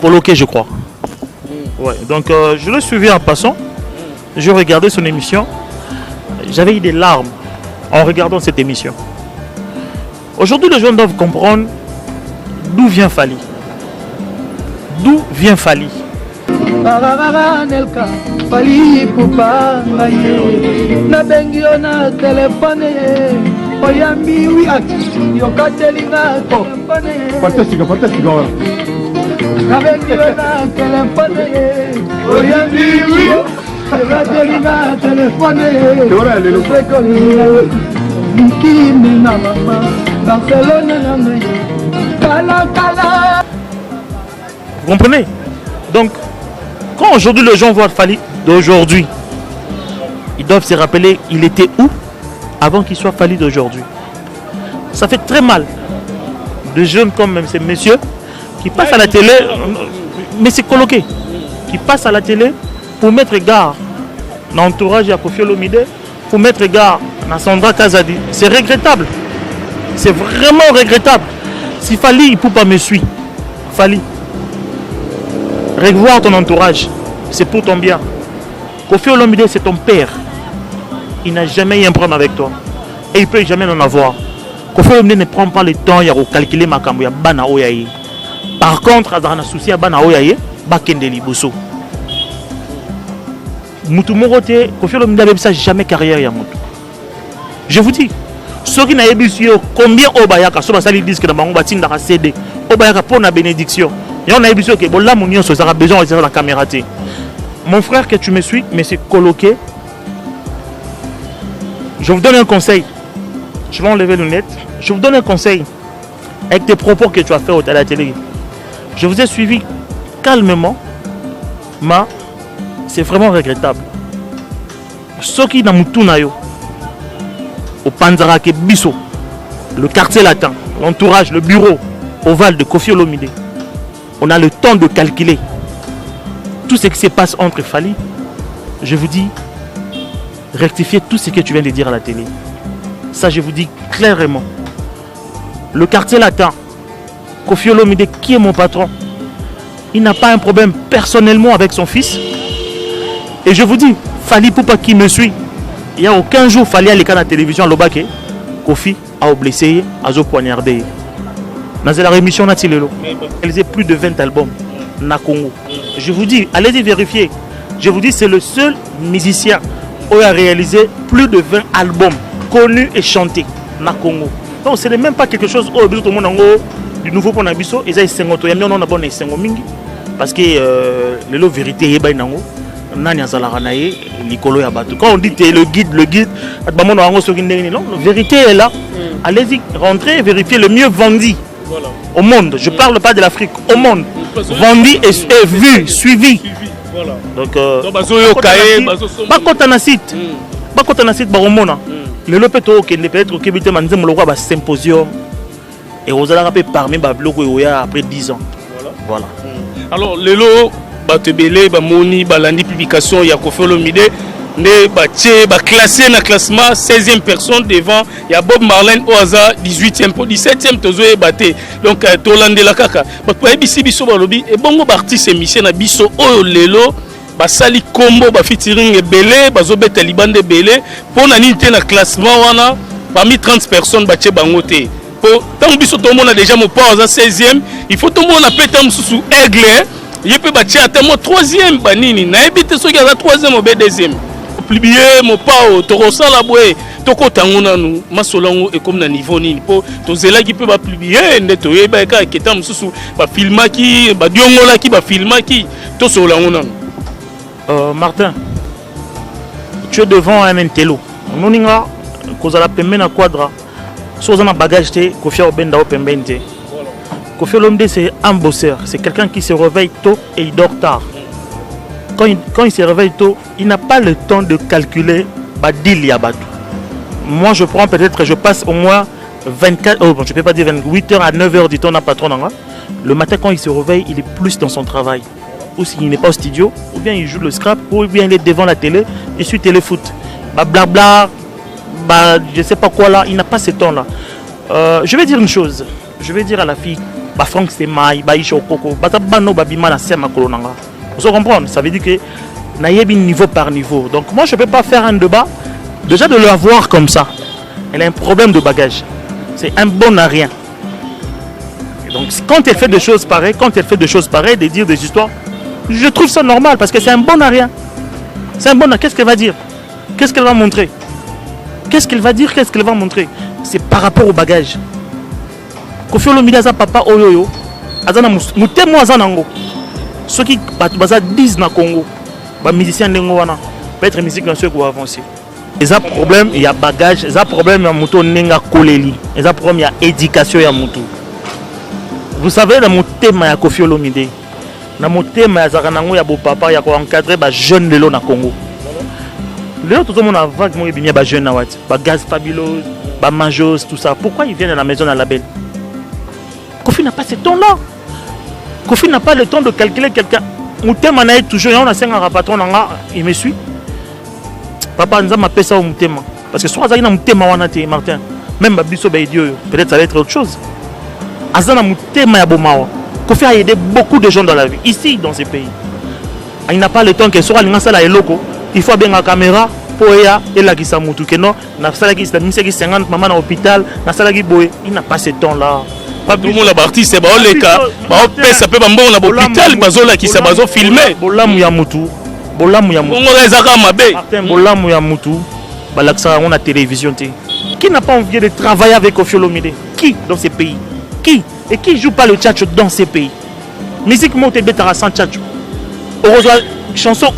coloqué, je crois. Ouais, donc je l'ai suivi en passant. Je regardais son émission. J'avais eu des larmes en regardant cette émission. Aujourd'hui, les gens doivent comprendre d'où vient Fally. D'où vient Fally. Fantastique. Vous comprenez? Donc, quand aujourd'hui les gens voient Fally d'aujourd'hui, ils doivent se rappeler il était où avant qu'il soit Fally d'aujourd'hui. Ça fait très mal de jeunes comme ces messieurs qui passent à la télé, mais c'est coloqué, qui passent à la télé pour mettre garde dans l'entourage à Koffi Olomide, pour mettre garde à Sandra Kazadi. C'est regrettable. C'est vraiment regrettable. Si Fally, il ne peut pas me suivre. Fally, revoir ton entourage, c'est pour ton bien. Koffi Olomide, c'est ton père. Il n'a jamais eu un problème avec toi. Et il ne peut jamais en avoir. Koffi Olomide ne prend pas le temps de calculer ma cambo. Par contre, il y a un souci à Bana Oyaye, Bakende Liboso. Moutou Morote, Koffi Olomide n'a jamais carrière ya Moutou. Je vous dis, ceux qui n'ont pas combien Obayaka, ceux qui disent que dans le bâtiment a cédé, Obayaka pour la bénédiction. Et on a dit que bon, là, mon union, ça a besoin de la caméra. Mon frère, que tu me suis, mais c'est coloqué. Je vous donne un conseil. Je vais enlever les lunettes. Je vous donne un conseil. Avec tes propos que tu as fait à la télé. Je vous ai suivi calmement. Mais c'est vraiment regrettable. Ceux qui n'ont pas au Panzarake Bisso, le quartier latin, l'entourage, le bureau ovale de Koffi Olomide, on a le temps de calculer tout ce qui se passe entre Fally. Je vous dis, rectifiez tout ce que tu viens de dire à la télé. Ça, je vous dis clairement. Le quartier latin, Koffi Olomide, qui est mon patron, il n'a pas un problème personnellement avec son fils. Et je vous dis, Fally Poupa qui me suit, il n'y a aucun jour Fally aller à la télévision à l'Obake, Koffi a blessé, a poignardé. Dans la rémission, on a réalisé plus de 20 albums na Congo. Je vous dis, allez-y vérifier. Je vous dis, c'est le seul musicien qui a réalisé plus de 20 albums connus et chantés na Congo. Donc ce n'est même pas quelque chose du nouveau pour Nabiso. Ils ont mingi parce que le vérité est banango. Quand on dit le guide, la vérité est là. Allez-y, rentrez, vérifiez le mieux vendu au monde. Je ne parle pas de l'Afrique, au monde. Vendu et vu, suivi. Donc, le lopeto qui ne peut être que le symposium et aux allez parmi les après 10 ans. Voilà. Alors, le lot. Batebele, Bamoni, Balandi publication, Koffi Olomide, classé dans le classement 16e personne devant, il y a Bob Marley au hasard 18e, 17e, Tozoé Baté. Donc, Tolande la Kaka. Pour ABC Bisso Balobi, et bon, artiste émission à Bisso, oh Lelo, Basali Combo, featuring Belé, Bazobet Libande Belé, pour n'aniter dans le classement, parmi 30 personnes, Baché Bangote. Pour tant que tout le monde a déjà mon pas à 16e, il faut tout le monde appeler sous aigle. Il peut battre à mon 3e banini. Na habite ceux qui a la 3e ou 2e. Publier mon pas au Torosa la bouée. Toko tangona nous. Masolango et comme na niveau ni. Pour tous ceux qui peuvent publier. Netoye ba ka ketam sous ba filma qui ba diongola qui ba filma qui. Tous solangona. Martin, tu es devant un intello. Noninga kozala pembe na quadra. Soza na bagage te Koffi Obenda o pembente. Koffi Olomide, c'est un bosseur. C'est quelqu'un qui se réveille tôt et il dort tard. Quand il se réveille tôt, il n'a pas le temps de calculer Badil Yabatou. Moi, je prends peut-être, je passe au moins 24, je ne peux pas dire 28 heures à 9 heures du temps d'un patron. Le matin, quand il se réveille, il est plus dans son travail. Ou s'il n'est pas au studio, ou bien il joue le scrap, ou bien il est devant la télé et suit téléfoot. Blabla, je ne sais pas quoi là, il n'a pas ce temps-là. Je vais dire une chose. Je vais dire à la fille, Franck Semaï, Baïcho Koko, Batabano Babima, la Sema Kolonanga. Vous comprenez? Ça veut dire que naïebi niveau par niveau. Donc moi je ne peux pas faire un débat. Déjà de le voir comme ça, elle a un problème de bagage. C'est un bon à rien. Et donc quand elle fait des choses pareilles, de dire des histoires, je trouve ça normal parce que c'est un bon à rien. C'est un bon à... Qu'est-ce qu'elle va dire? Qu'est-ce qu'elle va montrer? Qu'est-ce qu'elle va dire? Qu'est-ce qu'elle va montrer? C'est par rapport au bagage. Kofi Olomide aza papa oyoyo, azana mutemo azanango. Ceux qui disent na Congo, les musiciens de wana, peut-être musique dans ceux qui vont avancer. Il y a problème, il y a bagage, il y a problème, il y a moto nenga koleli, il y a problème, il y a éducation, il y a moto. Vous savez, dans mon thème, il y a Kofi Olomide. Dans mon thème, il y a Zaranango, il y a beau papa, il y a encadré les jeunes de l'eau na Congo. Là, tout le monde a vague, il y a des jeunes na Wati, des gaz fabuleux, des majos, tout ça. Pourquoi ils viennent à la maison à la belle? Kofi n'a pas ce temps-là. Kofi n'a pas le temps de calculer quelqu'un. Mon thème est toujours, on a 5 ans patron, il me suit. Papa, nous avons fait ça au thème. Parce que soit il y a un thème Martin, même Babiso Baidio, peut-être ça va être autre chose. Azana mon thème à Bomawa. Kofi a aidé beaucoup de gens dans la vie, ici, dans ces pays. Il n'a pas le temps qu'il soit à l'Eloko. Il faut bien la caméra pour et la qui s'amoutou. Non, na sala qui s'est 50 maman à l'hôpital, na sala qui boye. Il n'a pas ce temps-là. Tout le monde a parti, c'est bon les cas. Ça peut pas bon l'hôpital, bazola qui s'est bazo filmé. Bolam ya mutu. Bolam ya mutu. On rezaka mabe. Martin bolam ya mutu. Balaksa on a télévision té. Qui n'a pas envie de travailler avec Kofi Olomide? Qui dans ces pays? Qui? Et qui joue pas le tchatcho dans ces pays? Musique monte betara sans tchatcho. Heureusement chanson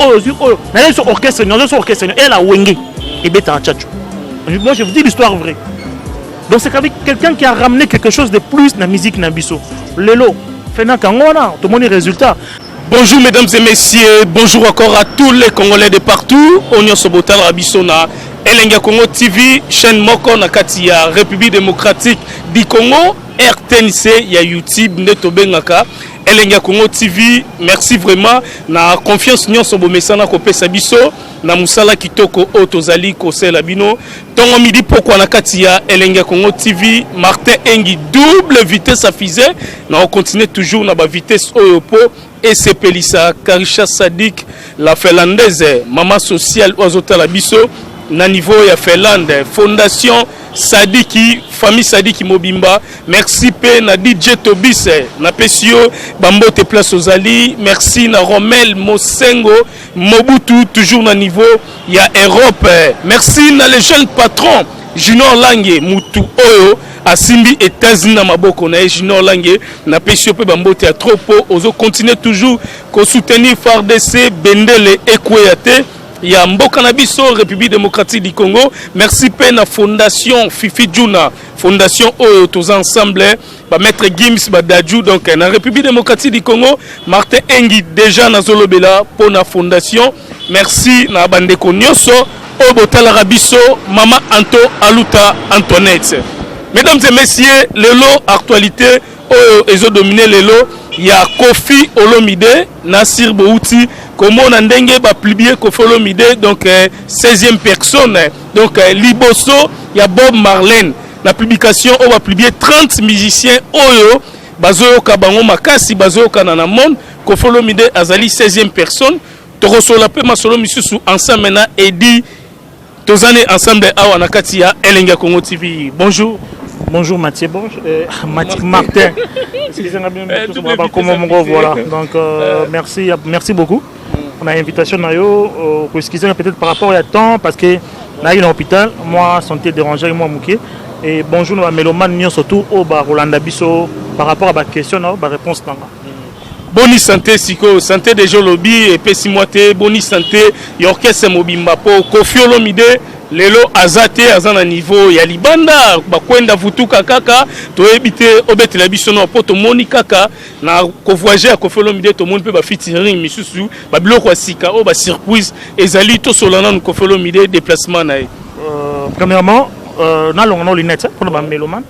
n'allez sur orchestre, non sur orchestre. Elle a wenge et betara tchatcho. Moi je vous dis l'histoire vraie. Donc c'est qu'avec quelqu'un qui a ramené quelque chose de plus dans la musique Nabiso. Lelo, Fena Kangona, tout le monde est résultat. Bonjour mesdames et messieurs, bonjour encore à tous les Congolais de partout. On est au Sobotal Rabisona, Elenga Congo TV, chaîne Moko Nakatia, République démocratique du Congo, RTNC, il y a YouTube, Netobengaka. Elenga Congo TV, merci vraiment. Na confiance nous sommes mesana ko pesa biso na musala kitoko otozali ko sela bino. Tongo midi pourquoi na katia Elenga Congo TV, Martin Engi double vitesse à fusée. Na on continue toujours na ba vitesse oyopo et c'est Pelissa Karisha Sadik la Finlandaise, maman sociale ozotala biso na niveau ya Finlande, fondation Sadiki, famille Sadiki Mobimba. Merci P na DJ Tobis na Pesio Bambote Place Ozali. Merci na Romel Mosengo Mobutu toujours na niveau ya Europe. Merci na les jeunes patrons Junior Lange Mutu Oyo Asimbi États-Unis na maboko na Junior Lange na Pesio P Bambote a tropo ozo continuer toujours ko soutenir FARDC Bendele Ekweyate. Il y a Mboka Nabiso, République démocratique du Congo. Merci Pena Fondation Fifi Djouna, Fondation Oyo, tous ensemble, Maître Gims Badadjou, donc la République démocratique du Congo. Martin Engi, déjà na Zolobela, pour la Fondation. Merci na Bandeko Nyoso, Obotal Rabiso, Mama Anto Aluta Antoinette. Mesdames et messieurs, le lot actualité, Oyo, ils ont dominé le lot. Il y a Kofi Olomide, Nassir Bouti. Comment on a publié Kofi Olomide, donc 16e personne. Donc Liboso, il y a Bob Marlène. La publication, on va publier 30 musiciens Oyo, Bazoyoka Bango Makasi, Bazoyoka Nanamon, Kofi Olomide Azali 16e personne. Toroso la paix masolo monsieur sous ensemble maintenant et dit tous années ensemble à Wanakatia Elenga Congo TV. Bonjour. Bonjour Mathieu, Martin. Voilà. Donc merci beaucoup. On a une invitation excusez-moi peut-être par rapport à temps parce que là il est à l'hôpital, moi santé dérangée moi mouké et bonjour à Mélomane surtout au Rolanda Bisso par rapport à ma question ma réponse là. Boni santé siko santé de Jolobi et Pesimote boni santé Yorkes Mobimba po Kofi Olomide lelo azate azana niveau ya libanda bakwenda vutuka kaka to ebite obetela biso no poto moni kaka na ko voyager Kofi Olomide to moni pe ba featuring misusu ba biloko asika o ba surprise ezali to solana no Kofi Olomide déplacement na premièrement na longono lunette pour ba Meloman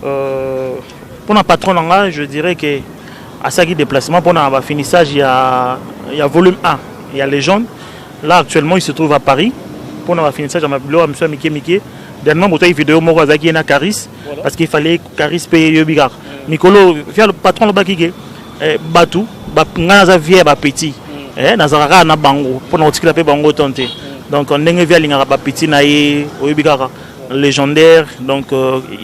pour un patron là je dirais que à ça qui déplacement pour un finissage il y a volume 1 il y a légende là actuellement il se trouve à Paris pour un finissage à ma bureau à monsieur Miké dernièrement pour une vidéo moi qui na Caris parce qu'il fallait Caris payer Yobigar Nicolo via le patron le bakige Batu ngana via ba petit nazaraka na bango pour na tikila pe bango tonté donc on ndenge via linga ba petit na ye oyebikaka légendaire donc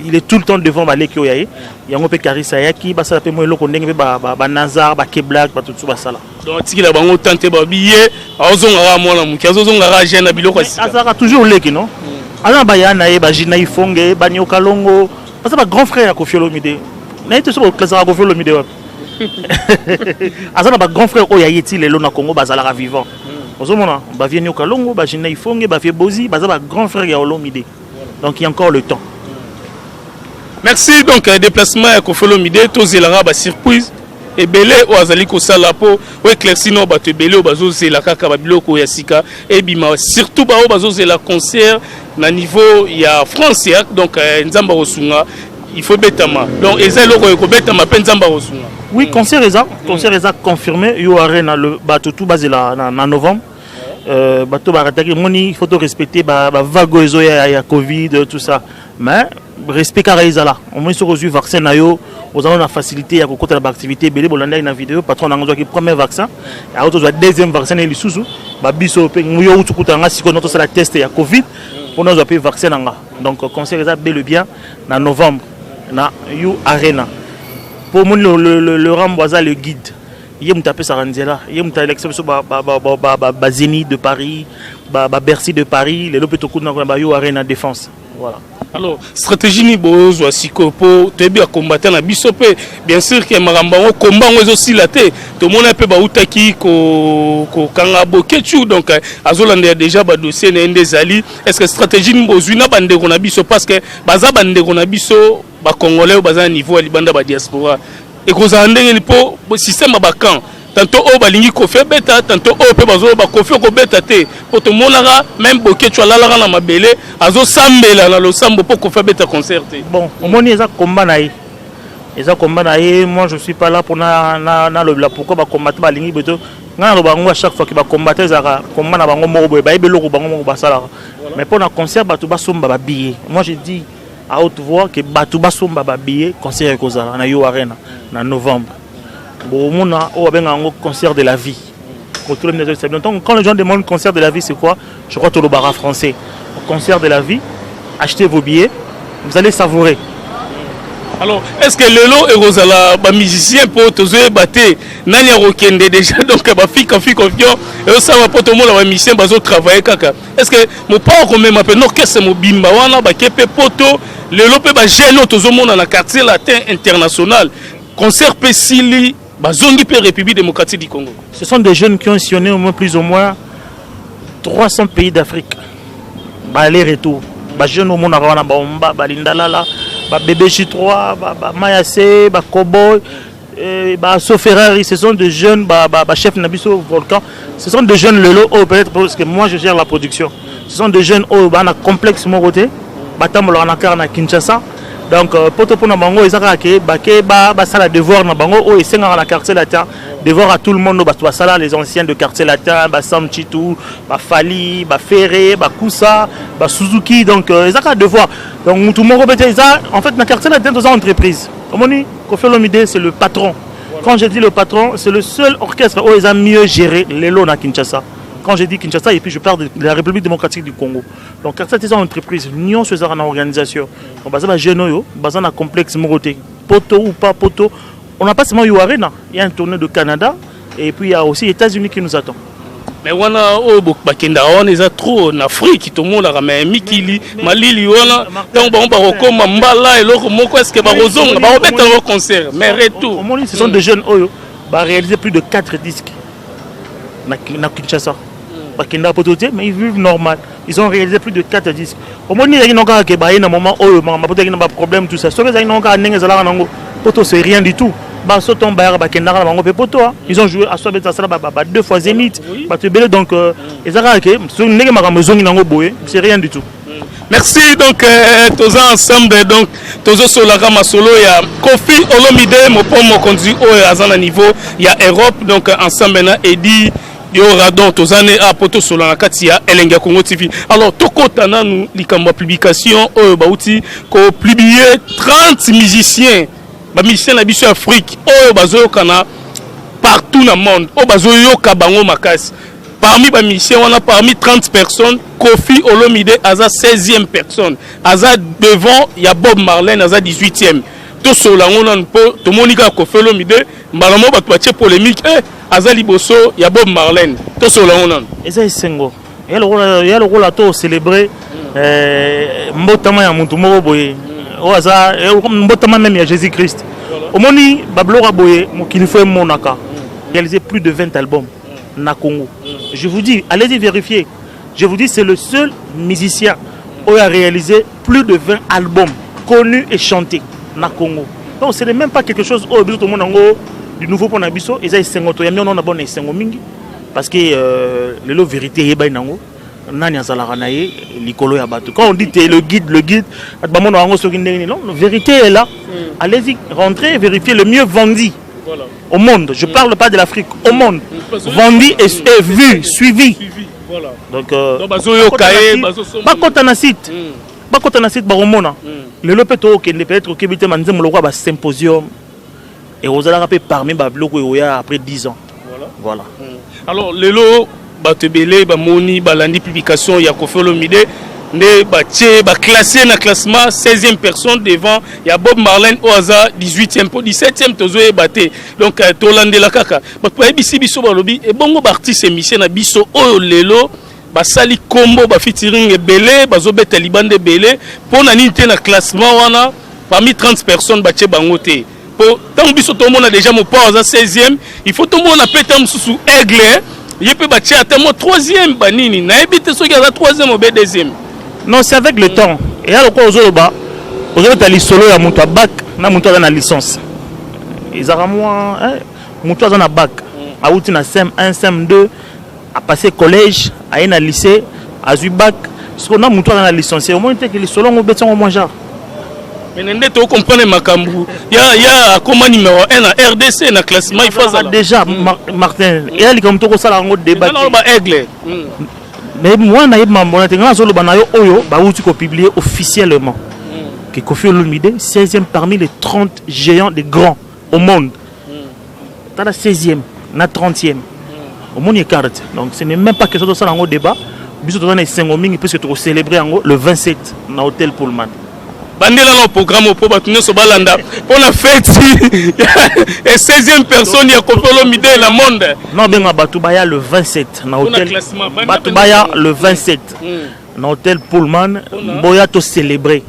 il est tout le temps devant baleki oyaye yango pe karisa yaki basala pe mo eloko ndenge pe ba Nazar ba Keblak ba tutsu basala donc tikila bango tonté ba billet azongara mwana muki azongara jeune biloko azaka toujours leki non ala ba yana ye ba jina ifonge ba nyoka longo parce que ba grand frère ya Koffi Olomide na ite so classe ya Koffi Olomide wa azana ba grand frère oyaye ti lelo na Congo bazala vivant ozomona ba vie nyoka longo ba jina ifonge ba vie bozi bazala ba grand frère ya Olomide. Donc il y a encore le temps. Merci. Donc déplacement à Koffi Olomide, tozelara ba surprise et belé o azali ko sala po o éclairci no ba te belé o bazo zela kaka ba biloko ya sika et bima surtout ba o bazo zela concert na niveau ya France donc nzamba osunga il faut betama. Donc ezelo ko betama pe nzamba osunga. Oui, concert est confirmé yo arena le bato tout basé là en novembre. Bateau barataki moni il faut respecter vague ezo ya Covid tout ça mais respect karaizala au moins sur reçu vaccin na yo aux avons la facilité à côté de l'activité belé bolanda na vidéo patron na ngozo ki premier vaccin et autre deuxième vaccin et lisusu ba biso pe yo utukuta nga siko notre la test ya Covid pour nous appeler vaccin nga donc conseil ça bel bien na novembre na you arena pour mon le remboisa le guide. Il y a un tapé Saranzela, il y a un élection Zénith de Paris, Bercy de Paris, les lopes tout dans Arena Défense. Voilà. Alors, stratégie ni bozo asikopo, tu es bien combattant la bisopé. Bien sûr que maramba o combat aussi la té. Tout le monde peut ba utaki ko kangabo kechu donc azolande déjà ba dossier na ndezali. Est-ce que stratégie ni bozo na bande ko na biso parce que baza bande ko na biso ba congolais baza niveau libanda ba diaspora. Et que ça ande po système bakan. Tantôt au balingi kofe beta, tantôt au pe bazo ba kofe ko beta te. Pour tout monde là, même boké tu ala la na mabele, azo sambela na lo sambo pour kofe beta concert. Bon, au moins ils a combat naï. Ils a combat naï, moi je suis pas là pour na le pourquoi ba combattre balingi beto. Ngana lo bango à chaque fois que ba combattre za combat na bango mo boy ba ebelo ko bango mo basala. Mais pour un concert ba to ba somba ba billet. Moi je dis à haute voix que ba to ba somba ba billet concert ko za na yo arena en novembre. Bon, on a un concert de la vie. Donc, quand les gens demandent concert de la vie, c'est quoi? Je crois que le bara français. Concert de la vie, achetez vos billets, vous allez savourer. Alors, est-ce que Lelo et Rosala, musicien pour te jouer battre, Nani Rokende déjà, donc, fille confiant, et ça va pour tout le monde, musicien, bazo travailler kaka. Est-ce que mon père, quand même, appelle, non, qu'est-ce que mon bimba, wana, kepe poto, Lelo pe ba gêne, tout le monde dans le quartier latin international. Concert Pessili, Bazongi pe République démocratique du Congo. Ce sont des jeunes qui ont sillonné au moins plus ou moins 300 pays d'Afrique. Aller-retour. Les jeunes au monde, Balindalala, Bébé J3, Mayase, Koboy, Soferrari, ce sont des jeunes, chef Nabiso Volcan. Ce sont des jeunes Lelo, peut-être parce que moi je gère la production. Ce sont des jeunes qui ont un complexe Moroté, Batam à Kinshasa. Donc, pour tout le monde, ils ont devoir na bango o esenga na quartier latin devoir à tout le monde les anciens de quartier latin Sam Chitou Fali Ferré Koussa Suzuki donc ils ont devoir donc tout le monde en fait na quartier latin dans une entreprise comme on dit Koffi Olomide c'est le patron. Quand je dis le patron c'est le seul orchestre où ils ont mieux géré les lots à Kinshasa. Quand je dis Kinshasa, et puis je parle de la République démocratique du Congo. Donc, quand c'est une entreprise, nous sommes en organisation. On va dire que nous un complexe Moroté. Poto ou pas poto. On n'a pas seulement eu Arena. Il y a un tournée de Canada. Et puis, il y a aussi les États-Unis qui nous attendent. Mais on a on est trop en Afrique. Tout le monde a ramené Mikili, Malili, donc on va recommander Mbala et l'autre mot. Est-ce que Barozon va remettre un concert? Mais retour. Ce sont des jeunes qui ont réalisé plus de 4 disques na Kinshasa. Mais ils vivent normal. Ils ont réalisé plus de 4 disques. Au moins, ils n'ont pas de moment où ils ont des problèmes, tout ça. Ils n'ont pas de c'est rien du tout. Ils ont joué à soi 2 fois Zénith. Donc, c'est rien du tout. Merci donc tous ensemble donc tous sur la rama solo il y a Koffi Olomide mon pomme conduit au Azana niveau il y a Europe donc ensemble na Edi il y aura donc tous années à poto sur la Katia Elenga Congo TV. Alors tokota na nous likamba publication bauti ko publier 30 musiciens ba musicien na biso Afrique oyo bazoyokana partout dans le monde oyo bazoyoka bango makasi. Parmi les musiciens, on a parmi 30 personnes, Kofi Olomide aza 16e personne. Aza devant, il y a Bob Marley, aza 18e. Tout cela, on a tout le monde qui a Kofi Olomide, malheureusement, il y a polémique. Aza Liboso, il y a Bob Marley. Tout cela, on a. Et ça, c'est Sengo. Il y a le rôle à tout célébrer. Mbotama ya muntu moko boye. Oaza, mbotama même ya Jésus-Christ. Au moni, Bablo Raboye, Mokilifo et Monaka, réalisé plus de 20 albums. Na Congo. Je vous dis, allez-y vérifier. Je vous dis, c'est le seul musicien qui a réalisé plus de 20 albums connus et chantés na Congo. Donc ce n'est même pas quelque chose du nouveau pour Nabiso. Et ça, c'est un bon mingi parce que le vérité est nango. Nani azalaraye likolo ya bato. Quand on dit le guide, non, la vérité est là. Allez-y, rentrez, vérifiez le mieux vendu. Voilà. Au monde, je ne parle pas de l'Afrique, au monde, vendu et vu, suivi. Voilà. Donc, le lopeto qui peut être qui un symposium et aux allez parmi les après 10 ans. Voilà. Alors, le lot, Batebele, Moni, Balandi, publication, Kofi Olomide. Classé dans le classement 16e personne devant il y a Bob Marley au hasard 18e pour 17e tozoé batté donc Tolande la kaka ba bisi biso balobi et bongo artiste émission na biso oyo lelo ba sali combo ba featuring belé bazo beta libande belé pour na nité na classement wana parmi 30 personnes batie bango té pour tant biso tout le monde a déjà mon pas au 16e il faut tout le monde a pété sous aigle il peut batie à tellement 3e banini na ebité so ya 3e ou 2e. Non, c'est avec le temps. Et alors, aux autres, solo, il y a mon bac, na mon dans la licence. Ils ont moi, mon dans la bac. A outi na SEM 1, SEM 2, à passer collège, à un lycée, à eu bac. Ce qu'on a mon dans la licence. Au moins, que les solo, on béton au moins genre. Mais vous comprenez Makambu. Il y a comment numéro 1 à RDC, dans le classement, il faut ça. Déjà, Martin, il y a comme tout ça, on débat. Mais moi, je publié officiellement que Kofi Olomide 16e parmi les 30 géants des grands au monde. Tu as la 16e, la 30e. Au monde, il y a carte. Donc ce n'est même pas quelque chose de ça dans le débat. Puisque tu célébrer le 27 dans l'hôtel Pullman. Bandela no programme pour batune so balanda pour la fête et 16e personne ya Kofi Olomide dans le monde. Non ben Batubaya le 27 dans hôtel Batubaya le 27 dans hôtel Pullman boya to célébrer.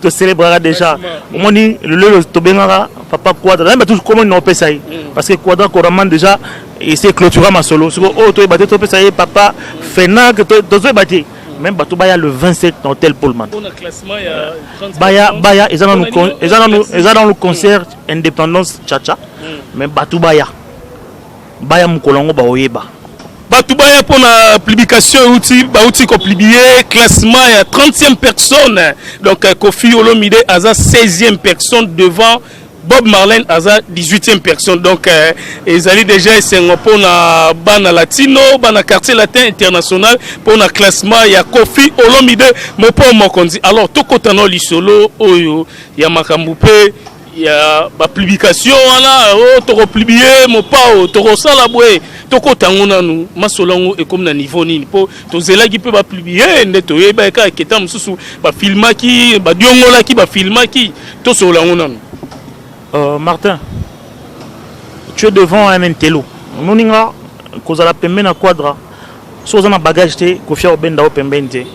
To célébrer déjà. On dit le to bengara papa Quadra mais tout comment on peut ça parce que Quadra Koraman déjà et c'est clôturer ma solo. Oh to battre to peut ça papa Fena que to battre. Même Batubaya le 27 dans l'hôtel Pullman. Baya, ils ont le concert Indépendance Tchacha. Mais Batubaya, Baya Mukolongo Baoyeba. Batubaya pour la publication outil qu'on publié classement il y a 30e personne. Donc Kofi Olomide a 16e personne devant Bob Marley a 18e personne. Donc ils allaient déjà pour la bana latino, bana quartier latin international pour le classement il y a Kofi Olomide mon pas mokondi. Alors tout kotano li solo oyo il y a Makambupe il y a la publication là to publié mon pas to sala boy to kotango nanu masolongo et comme na niveau nini po to zela qui peut ba publier ndeto yeba ka ketam susu ba filmaki ba diongola ki ba filmaki to solango nanu. Martin, tu es devant un intello. Nous n'avons pas la pembena quadra. Si on a un bagage, Kofi Olomide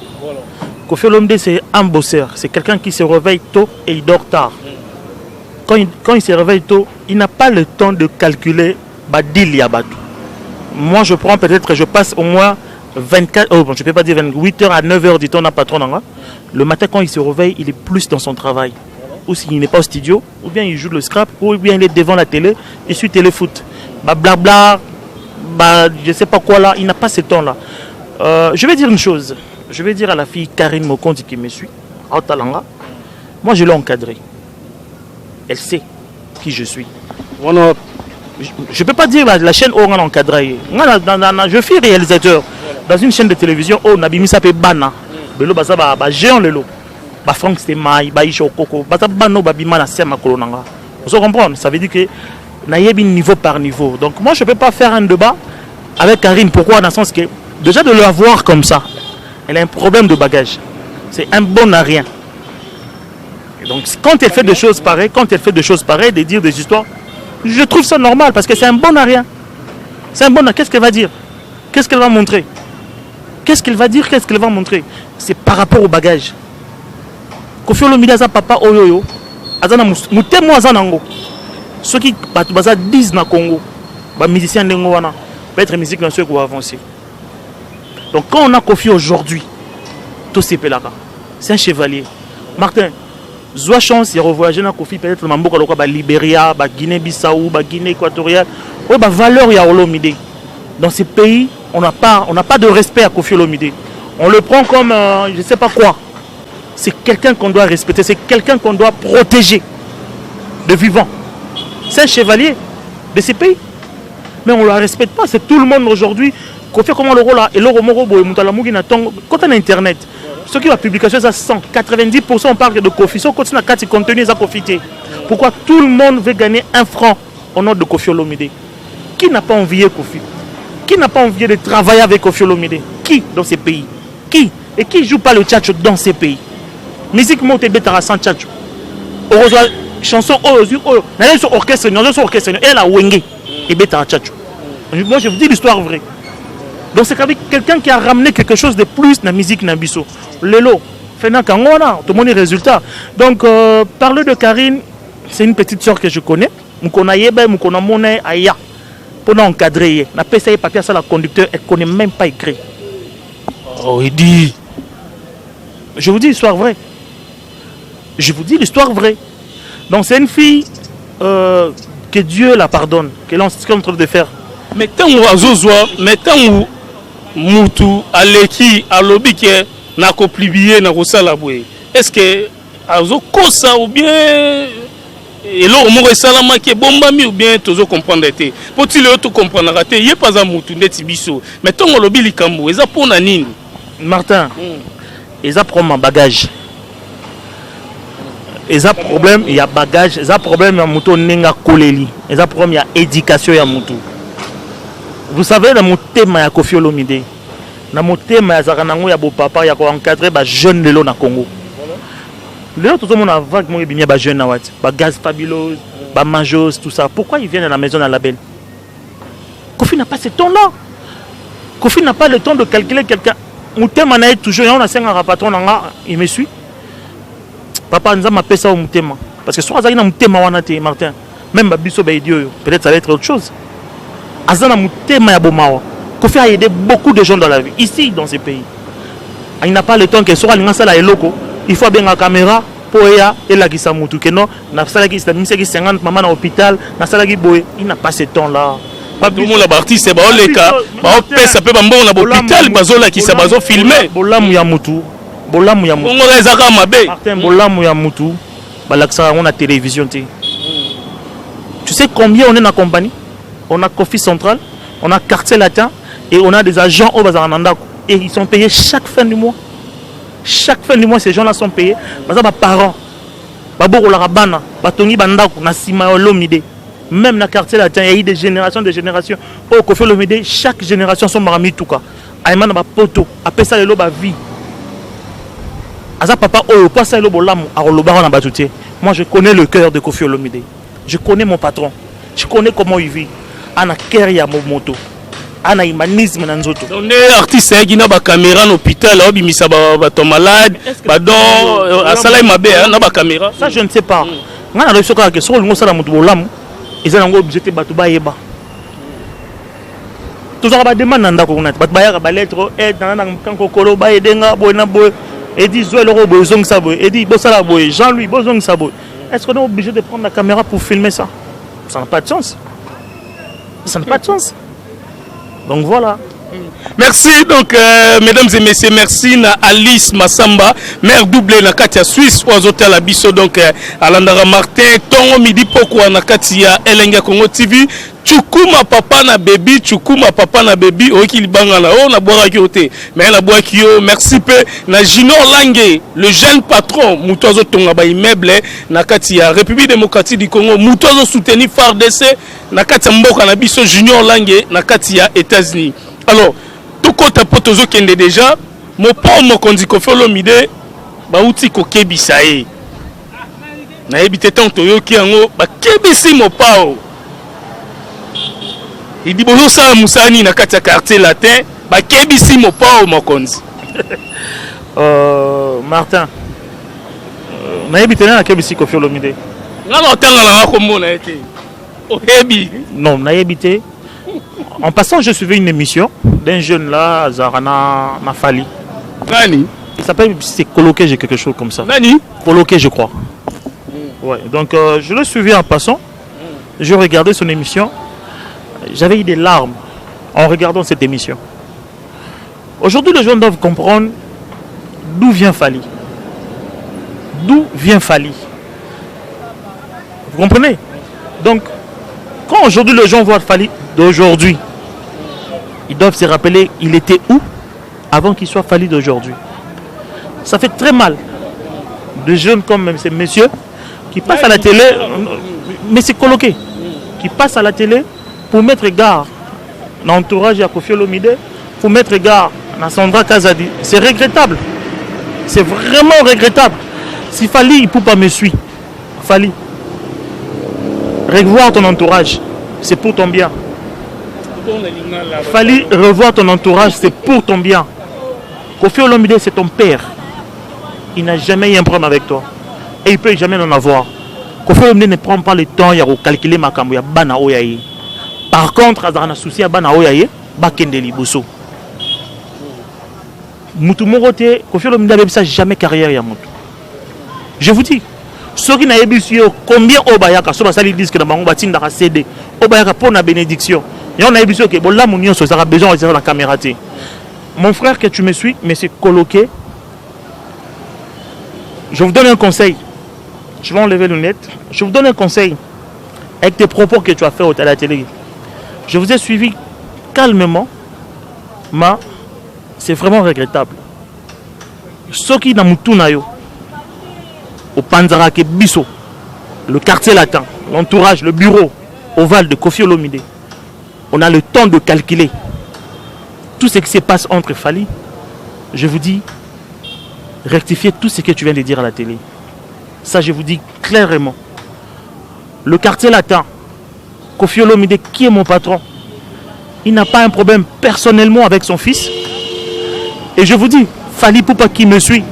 Kofi Olomide c'est un bosseur. C'est quelqu'un qui se réveille tôt et il dort tard. Quand il se réveille tôt, il n'a pas le temps de calculer Badil Yabatou. Moi, je prends peut-être, je passe au moins 24, je ne peux pas dire 28h à 9h du temps d'un patron. Le matin, quand il se réveille, il est plus dans son travail. Ou s'il n'est pas au studio, ou bien il joue le scrap, ou bien il est devant la télé et suit téléfoot. Blabla, je ne sais pas quoi là, il n'a pas ce temps-là. Je vais dire une chose, je vais dire à la fille Karine Mokondi qui me suit, à Otalanga, moi je l'ai encadrée. Elle sait qui je suis. Je ne peux pas dire la chaîne où on a encadré. Je suis réalisateur dans une chaîne de télévision où on a mis ça peut Bana. Belo Basa géant le lot. Franck Stemai, Baisho Koko, Batabano Babima la Siama Kolonanga. Vous comprenez? Ça veut dire que naïebi niveau par niveau. Donc moi je ne peux pas faire un débat avec Karine. Pourquoi? Dans le sens que déjà de la voir comme ça, elle a un problème de bagage. C'est un bon à rien. Et donc quand elle fait des choses pareilles, de dire des histoires, je trouve ça normal parce que c'est un bon à rien. C'est un bon à... Qu'est-ce qu'elle va dire? Qu'est-ce qu'elle va montrer? Qu'est-ce qu'elle va dire? Qu'est-ce qu'elle va montrer? C'est par rapport au bagage. Koffi Olomide aza papa oyoyo, azana mutemo azanango. Ceux qui disent na Congo, les musiciens de Ngouana, peut-être musique dans ceux qui vont avancer. Donc quand on a Koffi aujourd'hui, tout c'est pelaka. C'est un chevalier. Martin, zoa chance de revoyager na Koffi peut-être Mamboka loka ba Libéria, ba Guinée-Bissau, ba Guinée équatoriale. Ouais, ba valeur ya Olomide. Dans ces pays, on n'a pas de respect à Koffi Olomide. On le prend comme je ne sais pas quoi. C'est quelqu'un qu'on doit respecter, c'est quelqu'un qu'on doit protéger de vivant. C'est un chevalier de ces pays. Mais on ne le respecte pas. C'est tout le monde aujourd'hui. Koffi comment le rôle là. Et le quand on a internet, ceux qui ont la publication, ça 190% on parle de Koffi. Ceux qui ont le contenu, ça profité. Pourquoi tout le monde veut gagner 1 franc au nom de Koffi Olomide? Qui n'a pas envié Koffi? Qui n'a pas envie de travailler avec Koffi Olomide? Qui dans ces pays? Qui? Et qui ne joue pas le tchatcho dans ces pays? Musique monte betara sans tchatcho. Chanson orchestre, et la wenge et betara tchatcho. Moi je vous dis l'histoire vraie. Donc c'est avec quelqu'un qui a ramené quelque chose de plus dans la musique Nabiso. Lelo, Fena Kangona, tout le monde est résultat. Donc parler de Karine, c'est une petite soeur que je connais. Mukona Yebe, Mukona Mone Aya. Pour encadrer, la PCA papier ça la conducteur, elle ne connaît même pas écrit. Oh, il dit. Je vous dis l'histoire vraie. Je vous dis l'histoire vraie. Donc c'est une fille que Dieu la pardonne, qu'elle est en train de faire. Mais tant où Moutou, Aleki, Alobi, n'a pas publié, n'a pas salaboué. Est-ce que Azo Kosa ou bien. Et là, on va salama qui est bombami ou bien toujours comprendre été. Pour-il tout comprendre raté, il n'y a pas un mouton de Tibiso. Mais tant on lobby les cambos, ils ont pour nanine. Martin, ils ont problème en bagage. Ils ont problème, il y a bagage, ils ont problème en mouton nenga koleli. Ils ont problème, il y a éducation ya mouton. Vous savez, dans mon thème, il y a Koffi Olomide. Dans mon thème, il y a Zaranango, il y a beau papa, il y a encadré les jeunes de l'eau dans Congo. Là, tout le monde a vague, il y a des jeunes, des gaz fabuleux, des majos, tout ça. Pourquoi ils viennent à la maison dans la belle? Koffi n'a pas ce temps-là. Koffi n'a pas le temps de calculer quelqu'un. Moutema n'a toujours, on a 5 ans, patron, il me suit. Papa, nous avons appelé ça au Moutema. Parce que soit il y a Moutema, Martin, même Babiso, peut-être ça va être autre chose. Azana Moutema, Yabomawa. Koffi a aidé beaucoup de gens dans la vie, ici, dans ces pays. Il n'a pas le temps que soit l'ingasa et loco. Il faut bien la caméra pour et la guisa moutou que non na sala qui 50 maman à l'hôpital na sala qui boy il n'a pas ce temps là pas tout le monde la artiste c'est ba les cas ba ça peut bambo na l'hôpital bazola qui ça bazo filmer bolamu ya moutou on ezaka mabe Martin bolamu ya moutou balaksa on a télévision tu sais combien on est en compagnie? On a Koffi Central, on a Quartier Latin et on a des agents au Bazaranda et ils sont payés chaque fin du mois. Chaque fin du mois, ces gens-là sont payés. Parce que mes parents, même dans le quartier latin, il y a eu des générations. Au Koffi Olomide, chaque génération sont marami tout cas. Aïman na poto, après ça le vie. Asa papa oh pas ça le bolam a loba na batouté. Moi je connais le cœur de Koffi Olomide. Je connais mon patron. Je connais comment il vit. Ana keria moto. Ana humanisme na nzoto. Donc les artistes qui na ba caméra na hôpital ba bimisa ba to malade, ba don asala mabe na ba caméra. Ça je ne sais pas. Ngana le soka que sur le sala mutu bolam, ils ont obligé de batu ba yeba. Toujours ba demande nda ko nat, ba ya ba lettre aide na kanko kolo ba edenga boy na boy. Et dit Zoé Loro Bozong Saboy, et dit Bossala Boy, Jean-Louis Bozong Saboy. Est-ce qu'on est obligé de prendre la caméra pour filmer ça? Ça n'a pas de sens. Ça n'a pas de sens. Donc voilà. Merci donc mesdames et messieurs, merci na Alice Massamba, mère doublée na Katia Suisse, oizote la biso donc Alandara Martin, Tongo midi poko na Katia Elenga Congo TV. Chukuma papa na baby, chukuma papa na baby, oki libanga na o na boira kiote. Mais na boira kio, merci peu na Junior Lange, le jeune patron, mutozo tonga ba immeuble na Katia République démocratique du Congo, mutozo soutenir FARDC na Katia mboka na biso Junior Lange na Katia États-Unis. Alors tout kota potozo kende déjà mon pont mo kondi ko folo mide ba uti ko kebisa e na ebité tanto yo ki yango ba kebisi mo pao il dit bonjour ça musani na kati ya quartier latin ba kebisi mo pao mo kondi Martin na ebité na kebisi ko folo mide ngalo tanga na ko mona ete o hebi non na ebité. En passant, je suivais une émission d'un jeune là, Zarana Nafali. Nani? Il s'appelle, c'est Coloqué, j'ai quelque chose comme ça. Nani? Coloqué, je crois. Ouais, donc je le suivais en passant. Je regardais son émission. J'avais eu des larmes en regardant cette émission. Aujourd'hui, les gens doivent comprendre d'où vient Fali. D'où vient Fali. Vous comprenez? Donc, quand aujourd'hui les gens voient Fali d'aujourd'hui, ils doivent se rappeler il était où avant qu'il soit Fali d'aujourd'hui. Ça fait très mal de jeunes comme ces messieurs qui passent à la télé, mais c'est coloqué, qui passent à la télé pour mettre garde dans l'entourage de Koffi Olomide, pour mettre garde dans Sandra Kazadi. C'est regrettable. C'est vraiment regrettable. Si Fali, il ne peut pas me suivre. Fali, revoir ton entourage, c'est pour ton bien. Fali, revoir ton entourage, c'est pour ton bien. Koffi Olomide, c'est ton père. Il n'a jamais eu un problème avec toi. Et il ne peut jamais en avoir. Koffi Olomide ne prend pas le temps de calculer ma cambo. Par contre, il y a un souci à Bana Oyaye, Bakendeli Bosso. Moutou Morote, Koffi Olomide n'a jamais carrière. Je vous dis, ceux qui n'ont pas vu combien Obayaka, ceux qui disent que dans le bâtiment a cédé, Obayaka pour la bénédiction. Et on a vu que là, mon union, ça a besoin de la caméra. Mon frère, que tu me suis, mais c'est coloqué. Je vous donne un conseil. Je vais enlever les lunettes. Je vous donne un conseil. Avec tes propos que tu as fait à la télé. Je vous ai suivi calmement. Mais c'est vraiment regrettable. Ceux qui n'ont pas au Panzarake Bisso, le quartier latin, l'entourage, le bureau ovale de Koffi Olomide, on a le temps de calculer tout ce qui se passe entre Fali. Je vous dis, rectifiez tout ce que tu viens de dire à la télé. Ça, je vous dis clairement. Le quartier latin, Koffi Olomide, qui est mon patron, il n'a pas un problème personnellement avec son fils. Et je vous dis, Fali Poupa qui me suit,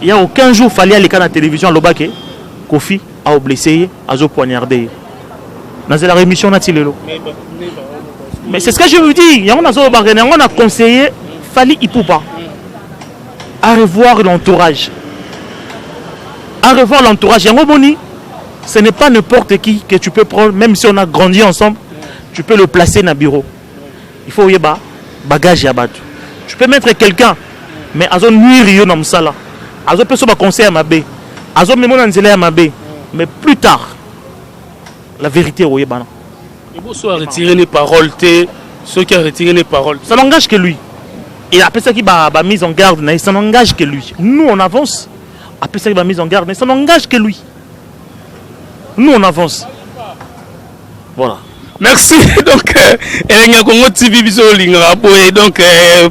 il n'y a aucun jour Fali aller à la télévision à l'Obake, Koffi a blessé, a poignardé. Dans la rémission, mais c'est ce que je vous dis. On a conseillé Fali Poupa à revoir l'entourage. À revoir l'entourage. Ce n'est pas n'importe qui que tu peux prendre, même si on a grandi ensemble, tu peux le placer dans le bureau. Il faut y avoir bagage à battre. Tu peux mettre quelqu'un, mais à zone nuire dans sala. À zone peut se conseiller à ma baie. À zone même à ma baie. Mais plus tard, la vérité est au Yébana. Il faut retirer les paroles, ceux qui ont retiré les paroles. Ça n'engage que lui. Et après ça qui va mise en garde, ça n'engage que lui. Nous on avance. Après ça qui va mise en garde, ça n'engage que lui. Nous on avance. Voilà. Merci. Donc, Congo TV donc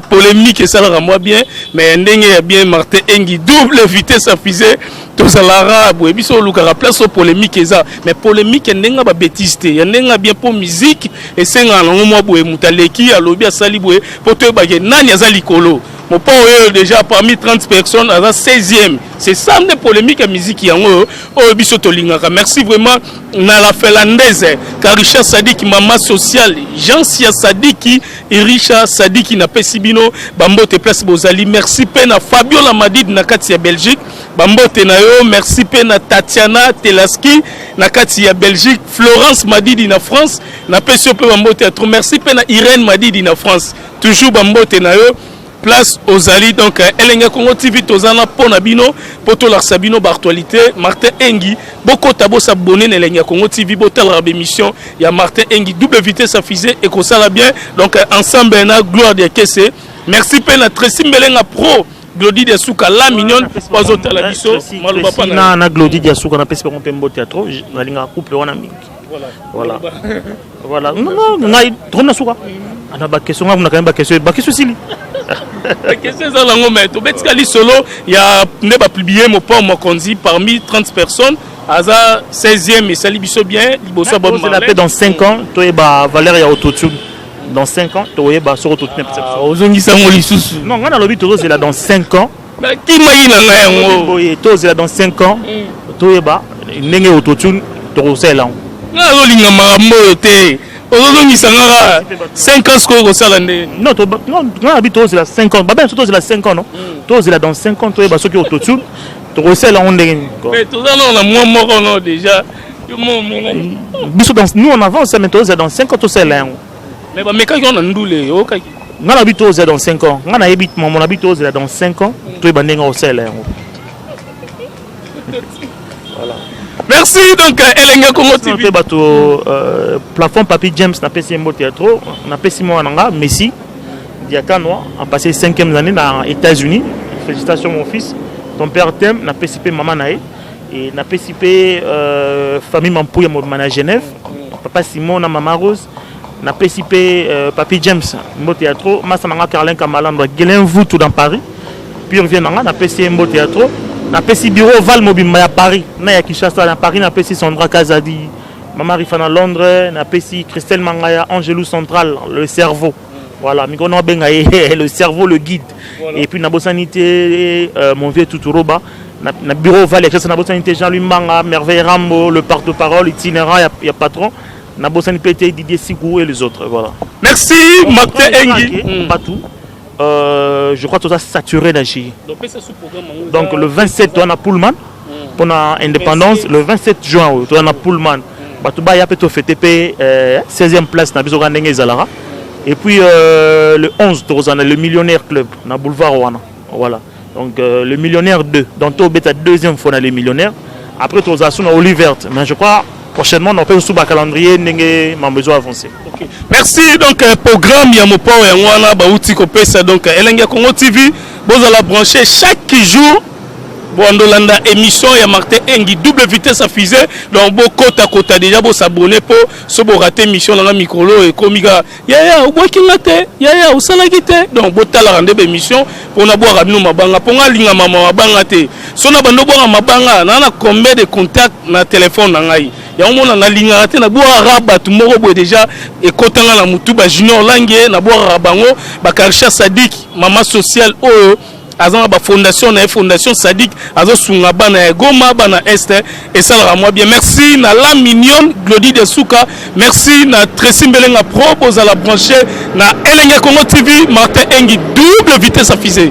polémique ça la moi bien, mais ndenge bien Martin Engi double vitesse à fusée. Tout ça la biso lukara place au polémique ça, mais polémique ndenge ba bêtise te, ndenge bien pour musique et c'est ngalo moi boye mutaleki alobi asali boye pour te ba nani azali kolo. mon père déjà parmi 30 personnes à la 16e. C'est ça une polémique à musique yango oh biso tolingaka. Merci vraiment na la finlandaise car Richard Sadiki maman sociale Jean Sia Sadiki et Richard Sadiki na pesibino bambote place bozali. Merci pe na Fabio Lamadid na kati ya Belgique bambote na yo. Merci pe na Tatiana Telaski na kati ya Belgique. Florence Madidi na France na pesio pe bambote à trop. Merci pe na Irène Madidi na France toujours bambote na yo. Place aux alliés donc Elenga Congo TV tozana pona bino poto la Sabino Bartualité Martin Engi beaucoup tabo s'abonner Elenga Congo TV botel la émission il y a Martin Engi double vitesse à fusée et qu'on ça bien donc ensemble na gloire de Kessé. Merci pe na Tracy Mbelenga pro Glody de Souka la mignonne pas au télévision maloba pa na Glody de Souka na pesi pe mpo théâtre na linga couple wana mingi voilà voilà non ngai trop na Souka ana ba question ngam na quand même ba question sili. Qu'est-ce que ça lango mais to betkali solo il y a ne pas publier mon pont Mokonzi parmi 30 personnes aza 16e et sali biso bien liboso bon c'est la paix dans 5 ans to e ba valeur ya autotune dans 5 ans to e ba sur autotune ozongi sango lisusu non ngana lobi to c'est là dans 5 ans mais qui mai na ngai ngo to c'est là dans 5 ans to e ba ndenge autotune to sela nga lo linga mambo te. Aujourd'hui, 5 ans, non, non, habite c'est la 5 ans. Ben, c'est la 5 ans, non? Toi, c'est là dans 5 ans, tu es ceux qui ont tout dessus. Tu recèles la honte. Mais tout ça, on a moins déjà. Nous, on avance, mais toi, c'est dans 5 ans, tu sais là. Mais quand on a un doulé, ok. On habite dans 5 ans. On habite, mon habite dans 5 ans, tu es bandé au sel. Voilà. Merci donc Elenga Congo TV. Plafond Papi James n'a pas essayé de théâtre, n'a pas essayé de Messi, Diakanoa, a passé 5e année dans les États-Unis. Félicitations mon fils. Ton père t'aime, n'a pas essayé maman naï et n'a pas essayé famille Mampouya à Genève. Papa Simon, maman Rose, n'a pas essayé Papi James, au théâtre. Massamanga Carlin Kamalandra, Guélin Voutou dans Paris. Puis on vient n'a pas essayé au théâtre. Na pesi bureau Val Mobimba à Paris, na ya Kinshasa na Paris na pesi Sandra Kazadi, Mama Rifana Londres, na pesi Christelle Mangaya, Angelou Central, le cerveau. Voilà, Mikono Benga le cerveau le guide. Voilà. Et puis na Bosanité mon vieux Tuturoba, na bureau Val na Bosanité Jean-Louis Manga, Merveille Rambo, le porte-parole itinérant, il y a patron, na Bosanité Didier Sigou et les autres, voilà. Merci Martin Engi. Pas tout. Je crois que tout ça saturé d'agir. Donc le 27, on a Pullman pour l'indépendance. Le 27 juin, on a Pullman. Il y a peut-être fêté 16e place na biso ngenge zalara. Et puis le 11, on a le Millionnaire Club na boulevard Wana. Voilà. Donc le Millionnaire 2. Donc on est à deuxième fois dans les Millionnaires. Après on a sur Olive. Mais je crois prochainement on peut sous le calendrier n'engé m'a besoin avancer. Okay. Merci donc programme ya mopo ya ngwana ba uti ko pesa donc Elenga Congo TV vous allez brancher chaque jour Bondolanda émission ya Martin Engi double vitesse à fusée donc beau kota déjà vous s'abonner pour ce beau rater émission dans la micro et komiga ya working ate ya usalaki te donc botala rendez émission pour na boire nous mabanga pour ngalinga mama mabanga te sona bando boire mabanga na combien de contacts na téléphone na ngai ya omona na linga te na boire raba tout moko boy déjà et kotanga na mutu ba junior langue na boire rabango ba Karisha Sadik maman sociale o azana ba fondation na fondation Sadik azo sunga bana Goma bana Est et ça la moi bien merci na la mignonne Glody de Souka merci na Tracy Mbelenga pro pour la brancher na Elenga Congo TV Martin Engi double vitesse à fusée.